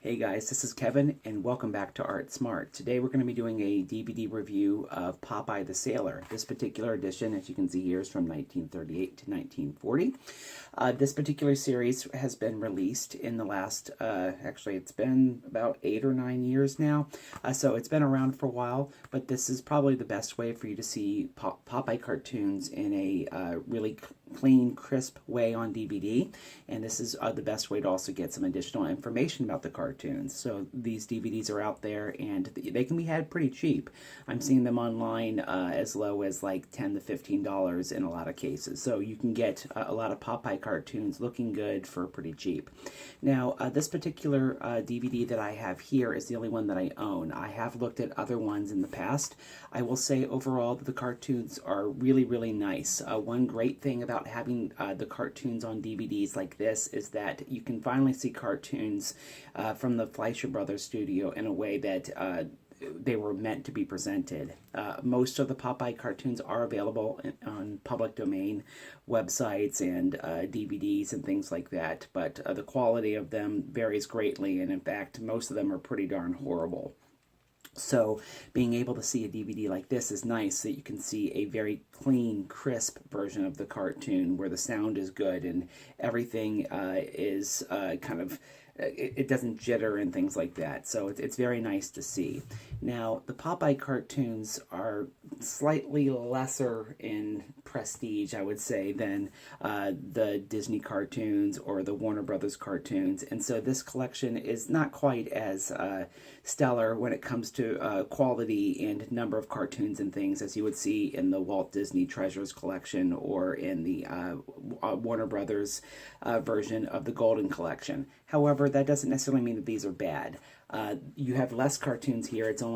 Hey guys, this is Kevin and welcome back to Art Smart. Today we're going to be doing a DVD review of Popeye the Sailor. This particular edition, as you can see here, is from 1938 to 1940. This particular series has been released in the last, actually it's been about 8 or 9 years now. So it's been around for a while, but this is probably the best way for you to see Popeye cartoons in a really clean, crisp way on DVD. And this is the best way to also get some additional information about the cartoons. So these DVDs are out there and they can be had pretty cheap. I'm seeing them online as low as like $10 to $15 in a lot of cases. So you can get a lot of Popeye cartoons looking good for pretty cheap. Now, this particular DVD that I have here is the only one that I own. I have looked at other ones in the past. I will say overall that the cartoons are really, really nice. One great thing about having the cartoons on DVDs like this is that you can finally see cartoons from the Fleischer Brothers studio in a way that they were meant to be presented. Most of the Popeye cartoons are available on public domain websites and DVDs and things like that, but the quality of them varies greatly, and in fact most of them are pretty darn horrible. So being able to see a DVD like this is nice, that you can see a very clean, crisp version of the cartoon where the sound is good and everything is kind of, it doesn't jitter and things like that. So it's very nice to see. Now, the Popeye cartoons are slightly lesser in prestige, I would say, than the Disney cartoons or the Warner Brothers cartoons. And so this collection is not quite as stellar when it comes to quality and number of cartoons and things as you would see in the Walt Disney Treasures collection or in the Warner Brothers version of the Golden Collection. However, that doesn't necessarily mean that these are bad. You have less cartoons here. It's only,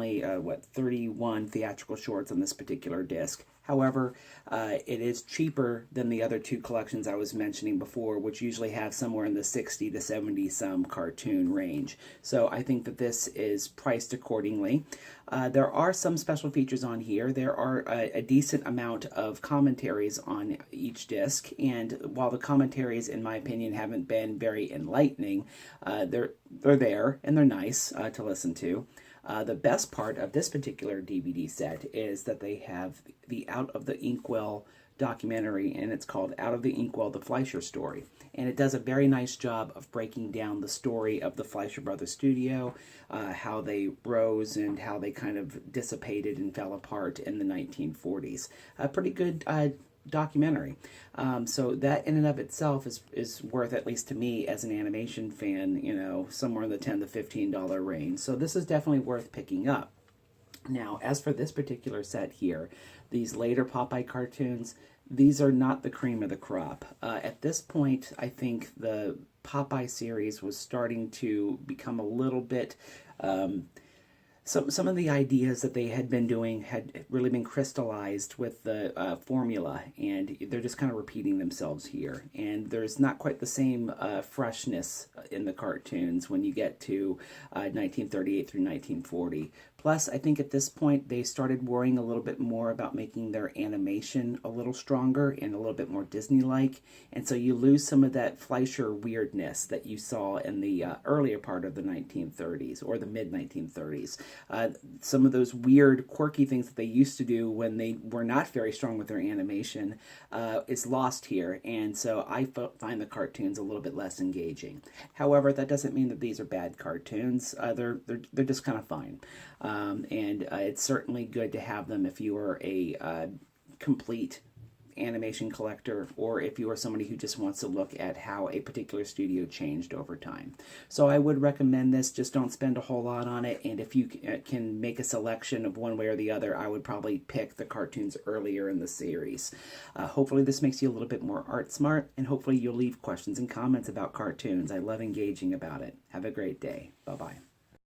31 theatrical shorts on this particular disc. However, it is cheaper than the other two collections I was mentioning before, which usually have somewhere in the 60 to 70 some cartoon range. So I think that this is priced accordingly. There are some special features on here. There are a decent amount of commentaries on each disc, and while the commentaries, in my opinion, haven't been very enlightening, they're there and they're nice to listen to. The best part of this particular DVD set is that they have the Out of the Inkwell documentary, and it's called Out of the Inkwell, the Fleischer Story. And it does a very nice job of breaking down the story of the Fleischer Brothers studio, how they rose and how they kind of dissipated and fell apart in the 1940s. A pretty good documentary. So that in and of itself is worth, at least to me as an animation fan, you know, somewhere in the $10 to $15 range. So this is definitely worth picking up. Now, as for this particular set here, these later Popeye cartoons, these are not the cream of the crop. At this point, I think the Popeye series was starting to become a little bit some of the ideas that they had been doing had really been crystallized with the formula, and they're just kind of repeating themselves here. And there's not quite the same freshness in the cartoons when you get to 1938 through 1940. Plus, I think at this point they started worrying a little bit more about making their animation a little stronger and a little bit more Disney-like, and so you lose some of that Fleischer weirdness that you saw in the earlier part of the 1930s or the mid-1930s. Some of those weird, quirky things that they used to do when they were not very strong with their animation is lost here, and so I find the cartoons a little bit less engaging. However, that doesn't mean that these are bad cartoons. They're just kind of fine. And it's certainly good to have them if you are a complete animation collector, or if you are somebody who just wants to look at how a particular studio changed over time. So I would recommend this. Just don't spend a whole lot on it, and if you can make a selection of one way or the other, I would probably pick the cartoons earlier in the series. Hopefully this makes you a little bit more art smart, and hopefully you'll leave questions and comments about cartoons. I love engaging about it. Have a great day. Bye-bye.